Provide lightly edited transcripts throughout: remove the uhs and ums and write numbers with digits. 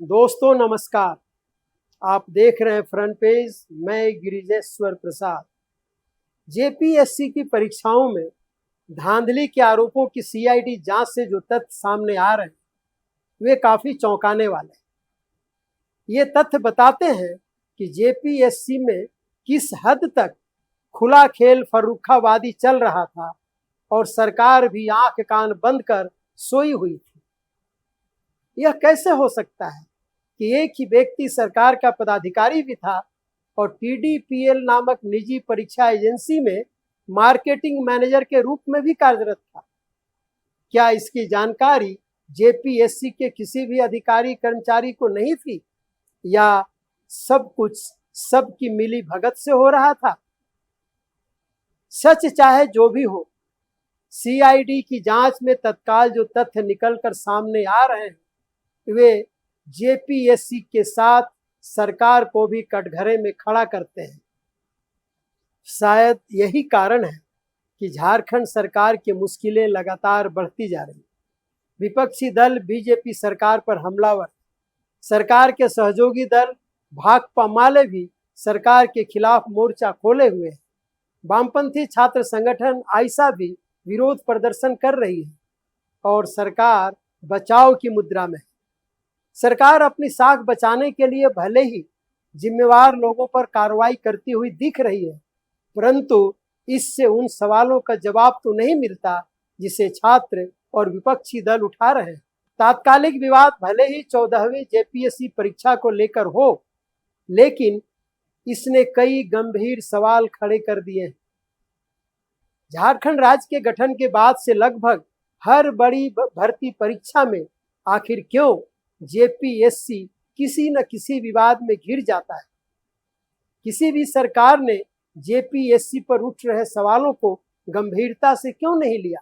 दोस्तों नमस्कार। आप देख रहे हैं फ्रंट पेज। मैं गिरिजेश्वर प्रसाद। जेपीएससी की परीक्षाओं में धांधली के आरोपों की सीआईडी जांच से जो तथ्य सामने आ रहे हैं वे काफी चौंकाने वाले हैं। ये तथ्य बताते हैं कि जेपीएससी में किस हद तक खुला खेल फर्रुखाबादी चल रहा था और सरकार भी आंख कान बंद कर सोई हुई थी। यह कैसे हो सकता है कि एक ही व्यक्ति सरकार का पदाधिकारी भी था और टीडीपीएल नामक निजी परीक्षा एजेंसी में मार्केटिंग मैनेजर के रूप में भी कार्यरत था? क्या इसकी जानकारी जेपीएससी के किसी भी अधिकारी कर्मचारी को नहीं थी, या सब कुछ सबकी मिली भगत से हो रहा था? सच चाहे जो भी हो, सीआईडी की जांच में तत्काल जो तथ्य निकलकर सामने आ रहे हैं वे जेपीएससी के साथ सरकार को भी कटघरे में खड़ा करते हैं। शायद यही कारण है कि झारखंड सरकार की मुश्किलें लगातार बढ़ती जा रही। विपक्षी दल बीजेपी सरकार पर हमलावर, सरकार के सहयोगी दल भाकपा माले भी सरकार के खिलाफ मोर्चा खोले हुए हैं। वामपंथी छात्र संगठन आइसा भी विरोध प्रदर्शन कर रही है और सरकार बचाव की मुद्रा में है। सरकार अपनी साख बचाने के लिए भले ही जिम्मेवार लोगों पर कार्रवाई करती हुई दिख रही है, परंतु इससे उन सवालों का जवाब तो नहीं मिलता जिसे छात्र और विपक्षी दल उठा रहे हैं। तात्कालिक विवाद भले ही 14वीं जेपीएससी परीक्षा को लेकर हो, लेकिन इसने कई गंभीर सवाल खड़े कर दिए हैं। झारखंड राज्य के गठन के बाद से लगभग हर बड़ी भर्ती परीक्षा में आखिर क्यों जेपीएससी किसी न किसी विवाद में घिर जाता है? किसी भी सरकार ने जेपीएससी पर उठ रहे सवालों को गंभीरता से क्यों नहीं लिया?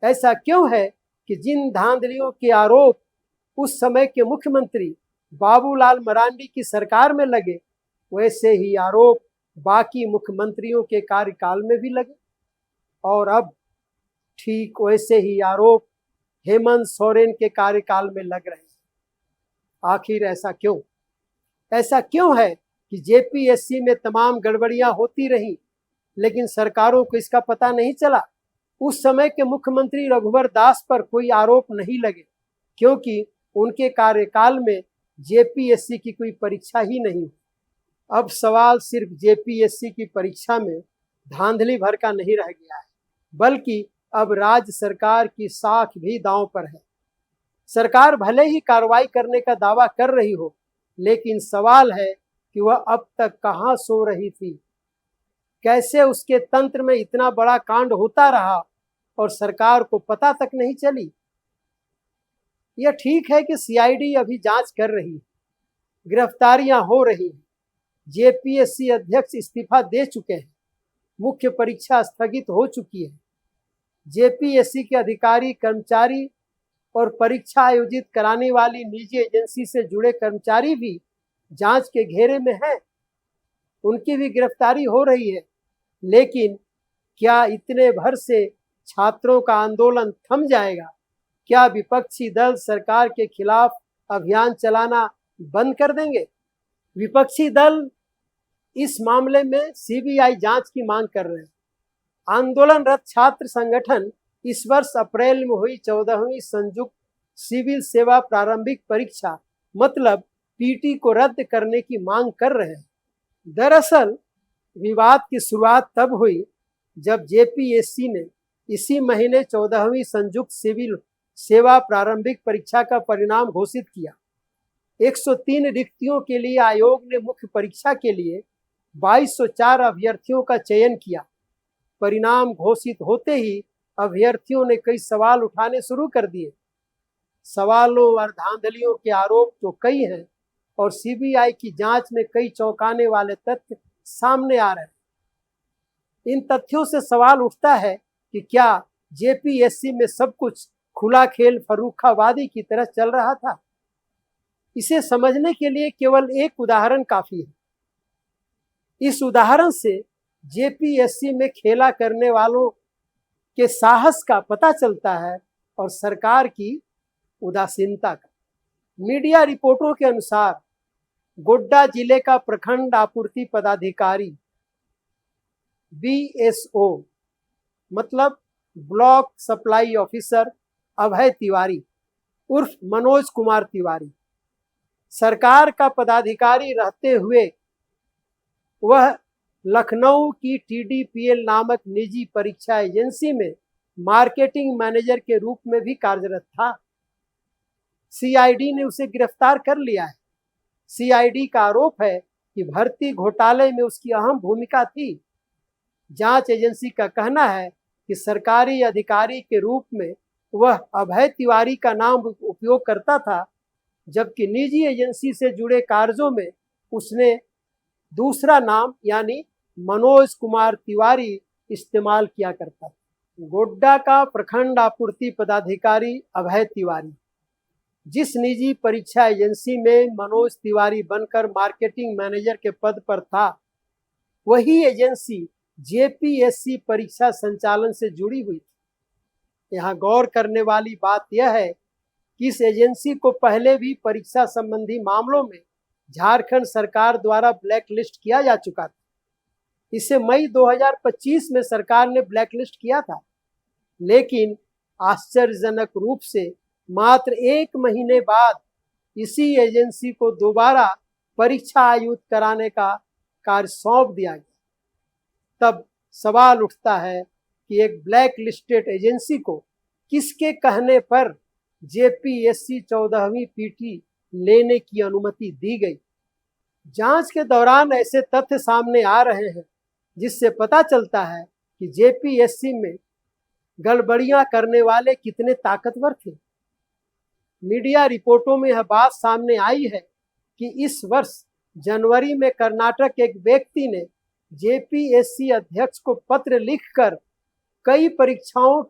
ऐसा क्यों है कि जिन धांधलियों के आरोप उस समय के मुख्यमंत्री बाबूलाल मरांडी की सरकार में लगे, वैसे ही आरोप बाकी मुख्यमंत्रियों के कार्यकाल में भी लगे और अब ठीक वैसे ही आरोप हेमंत सोरेन के कार्यकाल में लग रहे हैं। आखिर ऐसा क्यों? ऐसा क्यों है कि जेपीएससी में तमाम गड़बड़ियां होती रहीं, लेकिन सरकारों को इसका पता नहीं चला? उस समय के मुख्यमंत्री रघुवर दास पर कोई आरोप नहीं लगे क्योंकि उनके कार्यकाल में जेपीएससी की कोई परीक्षा ही नहीं। अब सवाल सिर्फ जेपीएससी की परीक्षा में धांधली भर का नहीं रह गया है, बल्कि अब राज्य सरकार की साख भी दांव पर है। सरकार भले ही कार्रवाई करने का दावा कर रही हो, लेकिन सवाल है कि वह अब तक कहां सो रही थी? कैसे उसके तंत्र में इतना बड़ा कांड होता रहा और सरकार को पता तक नहीं चली? यह ठीक है कि सीआईडी अभी जांच कर रही है, गिरफ्तारियां हो रही हैं, जेपीएससी अध्यक्ष इस्तीफा दे चुके हैं, मुख्य परीक्षा स्थगित हो चुकी है, जेपीएससी के अधिकारी कर्मचारी और परीक्षा आयोजित कराने वाली निजी एजेंसी से जुड़े कर्मचारी भी जांच के घेरे में हैं, उनकी भी गिरफ्तारी हो रही है। लेकिन क्या इतने भर से छात्रों का आंदोलन थम जाएगा? क्या विपक्षी दल सरकार के खिलाफ अभियान चलाना बंद कर देंगे? विपक्षी दल इस मामले में सीबीआई जांच की मांग कर रहे हैं। आंदोलनरत छात्र संगठन इस वर्ष अप्रैल में हुई 14वीं संयुक्त सिविल सेवा प्रारंभिक परीक्षा मतलब पीटी को रद्द करने की मांग कर रहे हैं। दरअसल विवाद की शुरुआत तब हुई जब जेपीएससी ने इसी महीने 14वीं संयुक्त सिविल सेवा प्रारंभिक परीक्षा का परिणाम घोषित किया। 103 रिक्तियों के लिए आयोग ने मुख्य परीक्षा के लिए 2204 अभ्यर्थियों का चयन किया। परिणाम घोषित होते ही अभ्यर्थियों ने कई सवाल उठाने शुरू कर दिए। सवालों और धांधलियों के आरोप तो कई हैं और सीबीआई की जांच में कई चौंकाने वाले तथ्य सामने आ रहे हैं। इन तथ्यों से सवाल उठता है कि क्या जेपीएससी में सब कुछ खुला खेल फर्रुखाबादी की तरह चल रहा था? इसे समझने के लिए केवल एक उदाहरण काफी है। इस उदाहरण से जेपीएससी में खेला करने वालों के साहस का पता चलता है और सरकार की उदासीनता का। मीडिया रिपोर्टों के अनुसार गोड्डा जिले का प्रखंड आपूर्ति पदाधिकारी BSO मतलब ब्लॉक सप्लाई ऑफिसर अभय तिवारी उर्फ मनोज कुमार तिवारी सरकार का पदाधिकारी रहते हुए वह लखनऊ की TDPL नामक निजी परीक्षा एजेंसी में मार्केटिंग मैनेजर के रूप में भी कार्यरत था। CID ने उसे गिरफ्तार कर लिया है। CID का आरोप है कि भर्ती घोटाले में उसकी अहम भूमिका थी। जांच एजेंसी का कहना है कि सरकारी अधिकारी के रूप में वह अभय तिवारी का नाम उपयोग करता था, जबकि निजी एजेंसी से जुड़े कार्यों में उसने दूसरा नाम यानी मनोज कुमार तिवारी इस्तेमाल किया करता था। गोड्डा का प्रखंड आपूर्ति पदाधिकारी अभय तिवारी जिस निजी परीक्षा एजेंसी में मनोज तिवारी बनकर मार्केटिंग मैनेजर के पद पर था, वही एजेंसी JPSC परीक्षा संचालन से जुड़ी हुई थी। यहाँ गौर करने वाली बात यह है कि इस एजेंसी को पहले भी परीक्षा संबंधी मामलों में झारखंड सरकार द्वारा ब्लैक लिस्ट किया जा चुका था। इसे मई 2025 में सरकार ने ब्लैक लिस्ट किया था, लेकिन आश्चर्यजनक रूप से मात्र 1 महीने बाद इसी एजेंसी को दोबारा परीक्षा आयोजित कराने का कार्य सौंप दिया गया। तब सवाल उठता है कि एक ब्लैक लिस्टेड एजेंसी को किसके कहने पर JPSC 14वीं PT लेने की अनुमति दी गई। जांच के दौरान ऐसे तथ्य सामने आ रहे हैं जिससे पता चलता है कि JPSC में गड़बड़ियां करने वाले कितने ताकतवर थे। मीडिया रिपोर्टों में यह बात सामने आई है कि इस वर्ष जनवरी में कर्नाटक एक व्यक्ति ने JPSC अध्यक्ष को पत्र लिखकर कई परीक्षाओं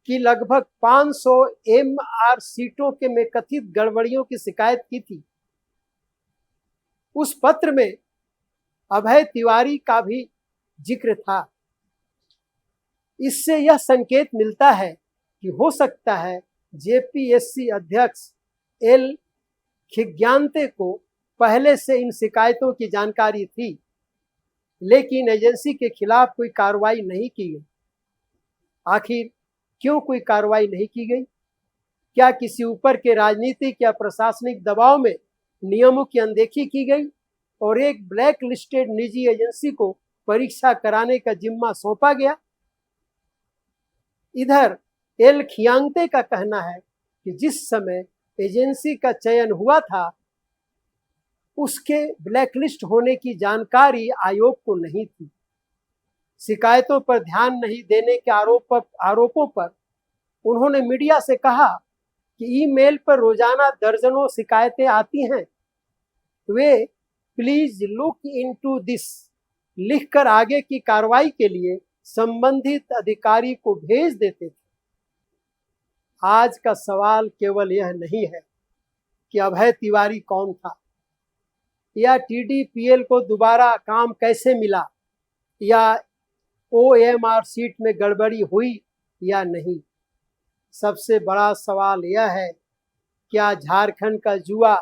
की लगभग 500 MR सीटों के में कथित गड़बड़ियों की शिकायत की थी। उस पत्र में अभय तिवारी का भी जिक्र था। इससे यह संकेत मिलता है कि हो सकता है JPSC अध्यक्ष L खिग्यांते को पहले से इन शिकायतों की जानकारी थी, लेकिन एजेंसी के खिलाफ कोई कार्रवाई नहीं की गई। आखिर क्यों कोई कार्रवाई नहीं की गई? क्या किसी ऊपर के राजनीतिक या प्रशासनिक दबाव में नियमों की अनदेखी की गई और एक ब्लैक लिस्टेड निजी एजेंसी को परीक्षा कराने का जिम्मा सौंपा गया? इधर एल खियांगते का कहना है कि जिस समय एजेंसी का चयन हुआ था उसके ब्लैकलिस्ट होने की जानकारी आयोग को नहीं थी। शिकायतों पर ध्यान नहीं देने के आरोपों पर उन्होंने मीडिया से कहा कि ईमेल पर रोजाना दर्जनों शिकायतें आती हैं, way please look into this लिखकर आगे की कार्रवाई के लिए संबंधित अधिकारी को भेज देते थे। आज का सवाल केवल यह नहीं है कि अभय तिवारी कौन था या TDPL को दोबारा काम कैसे मिला या OMR सीट में गड़बड़ी हुई या नहीं। सबसे बड़ा सवाल यह है, क्या झारखंड का युवा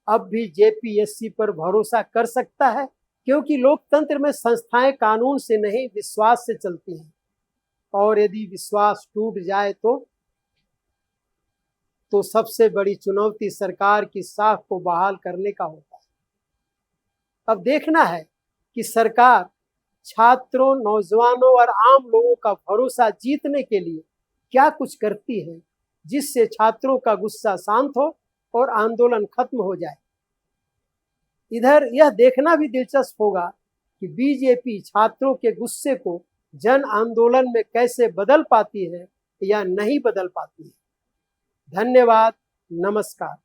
अब भी JPSC पर भरोसा कर सकता है? क्योंकि लोकतंत्र में संस्थाएं कानून से नहीं विश्वास से चलती हैं, और यदि विश्वास टूट जाए तो सबसे बड़ी चुनौती सरकार की साख को बहाल करने का होता है। अब देखना है कि सरकार छात्रों, नौजवानों और आम लोगों का भरोसा जीतने के लिए क्या कुछ करती है, जिससे छात्रों का गुस्सा शांत हो और आंदोलन खत्म हो जाए। इधर यह देखना भी दिलचस्प होगा कि बीजेपी छात्रों के गुस्से को जन आंदोलन में कैसे बदल पाती है या नहीं बदल पाती है। धन्यवाद, नमस्कार।